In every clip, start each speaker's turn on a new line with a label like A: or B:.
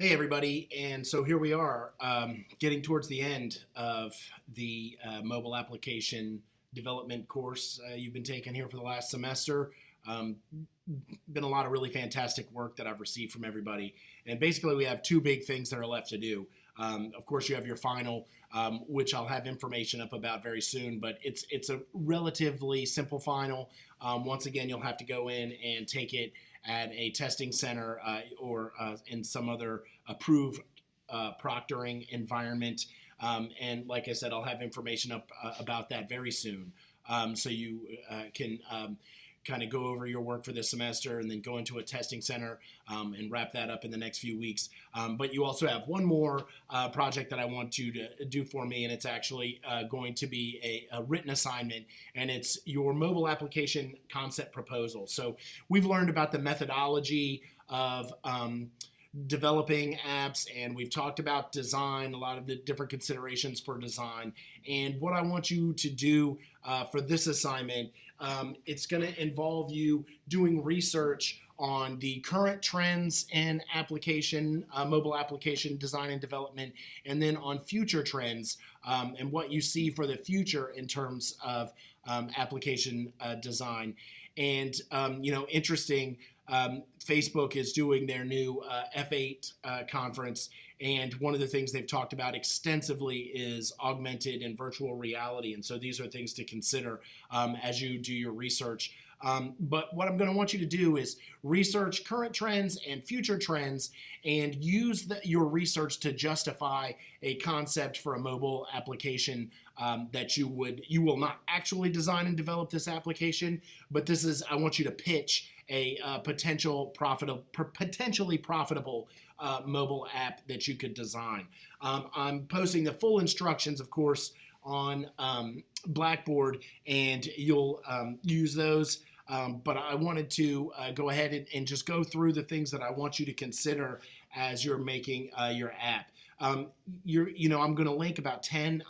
A: Hey everybody, and so here we are, getting towards the end of the mobile application development course you've been taking here for the last semester. Um, Been a lot of really fantastic work that I've received from everybody, and basically we have two big things that are left to do. Of course, you have your final, which I'll have information up about very soon, but it's a relatively simple final. Once again, you'll have to go in and take it at a testing center or in some other approved proctoring environment. And like I said, I'll have information up about that very soon. So you can kind of go over your work for this semester and then go into a testing center and wrap that up in the next few weeks. But you also have one more project that I want you to do for me, and it's actually going to be a written assignment, and it's your mobile application concept proposal. So we've learned about the methodology of developing apps, and we've talked about design, a lot of the different considerations for design. And what I want you to do for this assignment, it's going to involve you doing research on the current trends in application, mobile application design and development, and then on future trends and what you see for the future in terms of application design. And interesting. Facebook is doing their new F8 conference, and one of the things they've talked about extensively is augmented and virtual reality. And so these are things to consider as you do your research. But what I'm going to want you to do is research current trends and future trends and use your research to justify a concept for a mobile application that you will not actually design and develop this application, but I want you to pitch a potentially profitable mobile app that you could design. I'm posting the full instructions, of course, on Blackboard, and you'll use those. But I wanted to go ahead and just go through the things that I want you to consider as you're making your app. I'm going to link about 10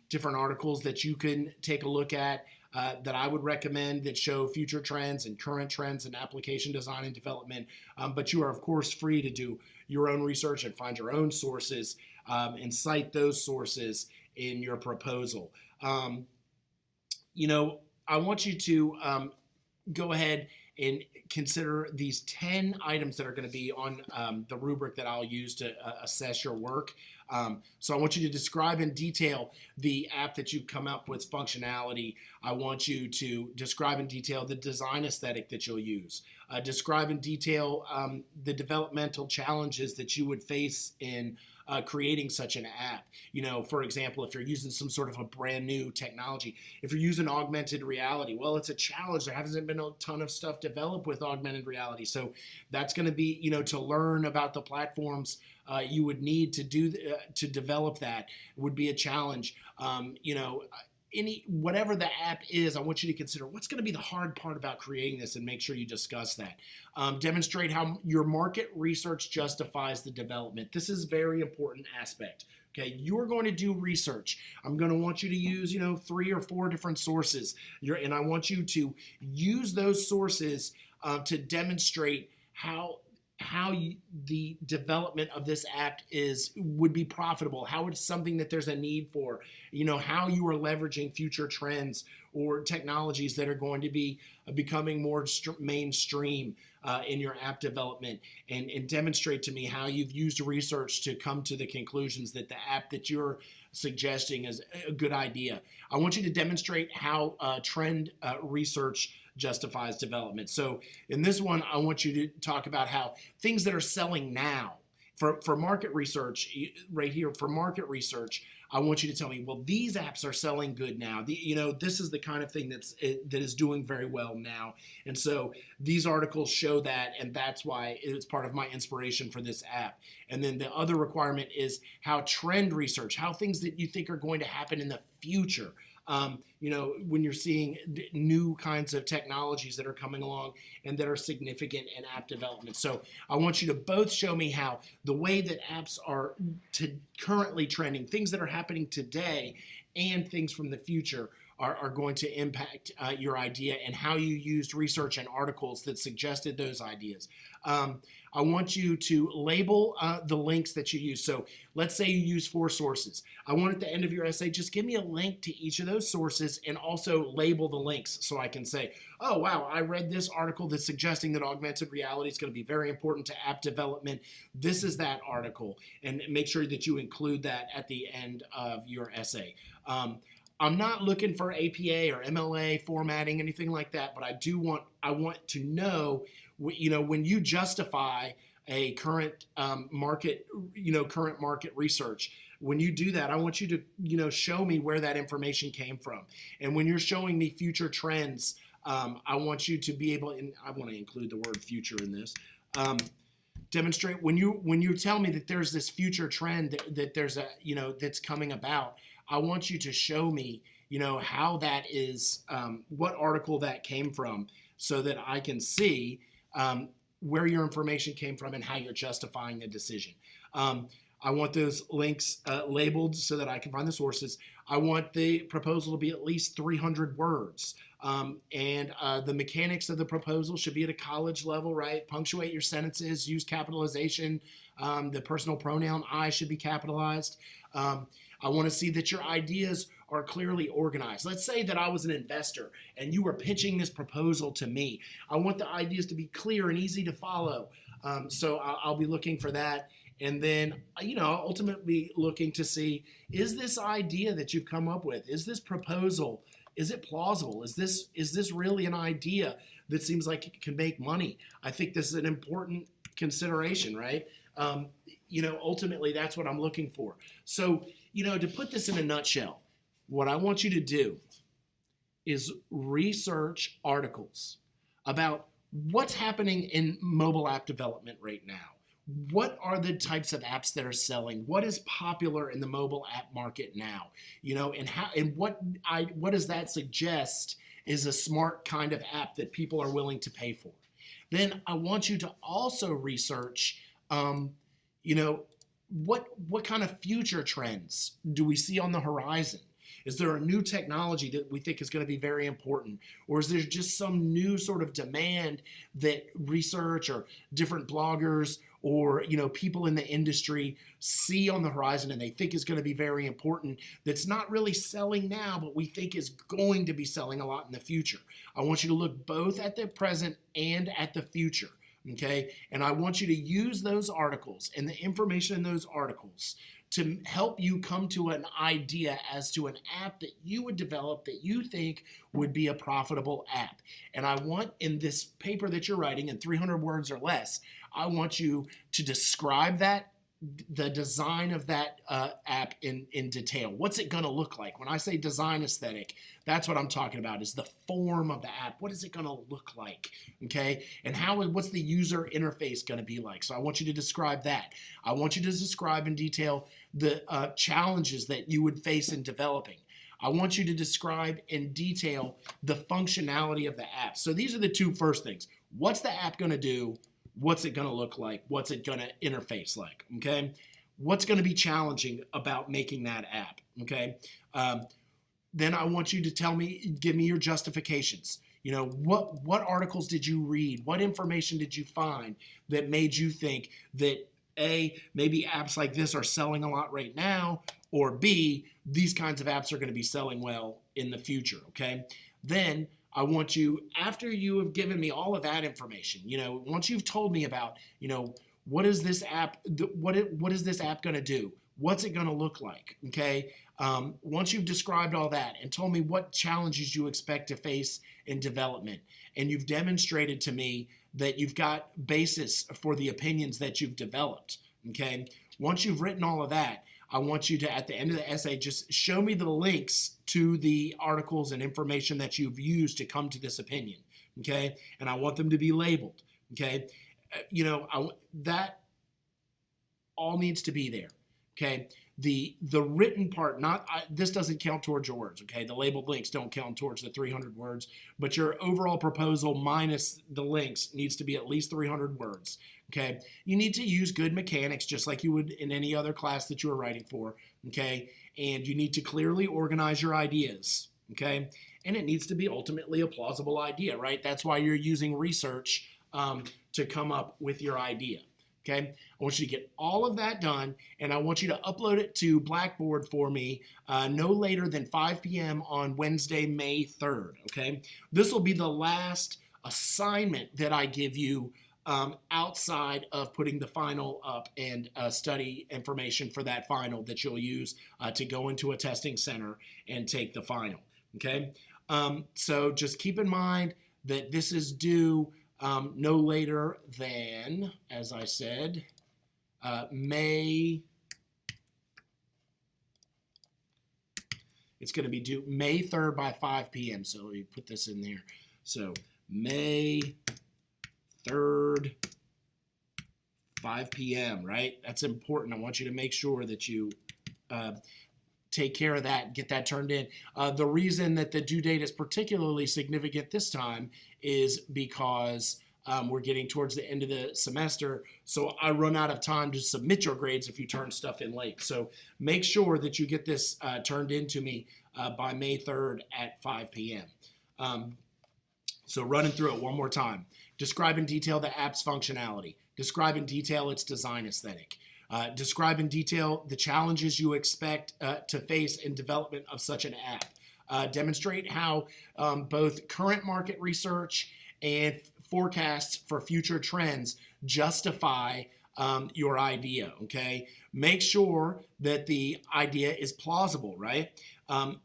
A: different articles that you can take a look at that I would recommend that show future trends and current trends in application design and development. But you are, of course, free to do your own research and find your own sources and cite those sources in your proposal. I want you to go ahead and consider these 10 items that are going to be on the rubric that I'll use to assess your work. So I want you to describe in detail the app that you've come up with functionality. I want you to describe in detail the design aesthetic that you'll use. Describe in detail the developmental challenges that you would face in creating such an app. For example, if you're using some sort of a brand new technology, if you're using augmented reality, well, it's a challenge. There hasn't been a ton of stuff developed with augmented reality. So that's going to be, to learn about the platforms you would need to develop that would be a challenge. Whatever the app is, I want you to consider what's going to be the hard part about creating this and make sure you discuss that. Demonstrate how your market research justifies the development. This is a very important aspect. Okay, you're going to do research. I'm going to want you to use, 3 or 4 different sources, and I want you to use those sources to demonstrate how the development of this app would be profitable, how it's something that there's a need for, how you are leveraging future trends or technologies that are going to be becoming more mainstream in your app development, and demonstrate to me how you've used research to come to the conclusions that the app that you're suggesting is a good idea. I want you to demonstrate how trend research justifies development. So in this one, I want you to talk about how things that are selling now for market research, right here, for market research, I want you to tell me, well, these apps are selling good now. This is the kind of thing that is doing very well now. And so these articles show that, and that's why it's part of my inspiration for this app. And then the other requirement is how trend research, how things that you think are going to happen in the future. When you're seeing new kinds of technologies that are coming along and that are significant in app development. So I want you to both show me how the way that apps are currently trending, things that are happening today and things from the future are going to impact your idea and how you used research and articles that suggested those ideas. I want you to label the links that you use. So let's say you use 4 sources. I want at the end of your essay, just give me a link to each of those sources and also label the links so I can say, oh, wow, I read this article that's suggesting that augmented reality is going to be very important to app development. This is that article. And make sure that you include that at the end of your essay. I'm not looking for APA or MLA formatting, anything like that, but I want to know, when you justify a current market research, when you do that, I want you to, show me where that information came from. And when you're showing me future trends, I want you to be able, and I want to include the word future in this, demonstrate when you tell me that there's this future trend that there's that's coming about. I want you to show me, how that is, what article that came from, so that I can see where your information came from and how you're justifying the decision. I want those links labeled so that I can find the sources. I want the proposal to be at least 300 words. And the mechanics of the proposal should be at a college level, right? Punctuate your sentences, use capitalization. The personal pronoun I should be capitalized. I want to see that your ideas are clearly organized. Let's say that I was an investor and you were pitching this proposal to me. I want the ideas to be clear and easy to follow. So I'll be looking for that. And then, ultimately looking to see, is this idea that you've come up with, is this proposal, is it plausible? Is this really an idea that seems like it can make money? I think this is an important consideration, right? Ultimately, that's what I'm looking for. So, to put this in a nutshell, what I want you to do is research articles about what's happening in mobile app development right now. What are the types of apps that are selling? What is popular in the mobile app market now? And what does that suggest is a smart kind of app that people are willing to pay for? Then I want you to also research, what kind of future trends do we see on the horizon? Is there a new technology that we think is going to be very important? Or is there just some new sort of demand that research or different bloggers or people in the industry see on the horizon and they think is going to be very important, that's not really selling now, but we think is going to be selling a lot in the future? I want you to look both at the present and at the future. Okay, and I want you to use those articles and the information in those articles to help you come to an idea as to an app that you would develop that you think would be a profitable app. And I want, in this paper that you're writing in 300 words or less, I want you to describe the design of that app in detail. What's it going to look like? When I say design aesthetic, that's what I'm talking about, is the form of the app. What is it going to look like? Okay? And what's the user interface going to be like? So I want you to describe that. I want you to describe in detail the challenges that you would face in developing. I want you to describe in detail the functionality of the app. So these are the two first things. What's the app going to do? What's it going to look like? What's it going to interface like? Okay. What's going to be challenging about making that app? Okay. Then I want you to give me your justifications. What articles did you read? What information did you find that made you think that A, maybe apps like this are selling a lot right now, or B, these kinds of apps are going to be selling well in the future? Okay. Then I want you, after you have given me all of that information, once you've told me about, what is this app, what is this app going to do? What's it going to look like? Okay. Once you've described all that and told me what challenges you expect to face in development, and you've demonstrated to me that you've got basis for the opinions that you've developed. Okay. Once you've written all of that, I want you to, at the end of the essay, just show me the links to the articles and information that you've used to come to this opinion, okay? And I want them to be labeled, okay? That all needs to be there, okay? The written part, this doesn't count towards your words, okay? The labeled links don't count towards the 300 words, but your overall proposal minus the links needs to be at least 300 words, okay? You need to use good mechanics just like you would in any other class that you are writing for, okay? And you need to clearly organize your ideas, okay? And it needs to be ultimately a plausible idea, right? That's why you're using research to come up with your idea, okay? I want you to get all of that done, and I want you to upload it to Blackboard for me no later than 5 p.m. on Wednesday, May 3rd, okay? This will be the last assignment that I give you outside of putting the final up and study information for that final that you'll use to go into a testing center and take the final, okay? So just keep in mind that this is due no later than, as I said, it's going to be due May 3rd by 5 p.m. So let me put this in there. So May 3rd, 5 p.m., right? That's important. I want you to make sure that you take care of that, get that turned in. The reason that the due date is particularly significant this time is because we're getting towards the end of the semester, so I run out of time to submit your grades if you turn stuff in late. So make sure that you get this turned in to me by May 3rd at 5 p.m. So running through it one more time. Describe in detail the app's functionality. Describe in detail its design aesthetic. Describe in detail the challenges you expect to face in development of such an app. Demonstrate how both current market research and forecasts for future trends justify your idea, okay? Make sure that the idea is plausible, right?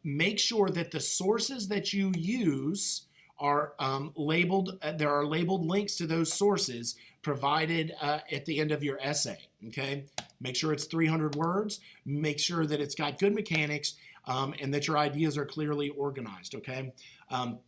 A: Make sure that the sources that you use are labeled, there are labeled links to those sources provided at the end of your essay, okay? Make sure it's 300 words, make sure that it's got good mechanics, and that your ideas are clearly organized, okay?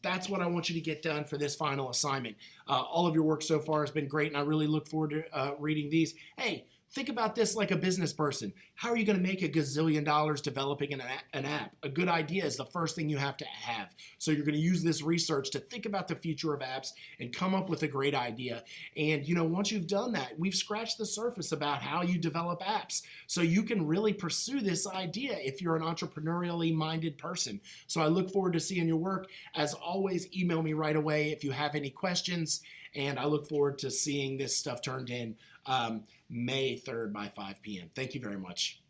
A: That's what I want you to get done for this final assignment. All of your work so far has been great, and I really look forward to reading these. Hey, think about this like a business person. How are you going to make $1 gazillion developing an app? A good idea is the first thing you have to have. So you're going to use this research to think about the future of apps and come up with a great idea. And, you know, once you've done that, we've scratched the surface about how you develop apps. So you can really pursue this idea if you're an entrepreneurially minded person. So I look forward to seeing your work. As always, email me right away if you have any questions. And I look forward to seeing this stuff turned in May 3rd by 5 p.m. Thank you very much.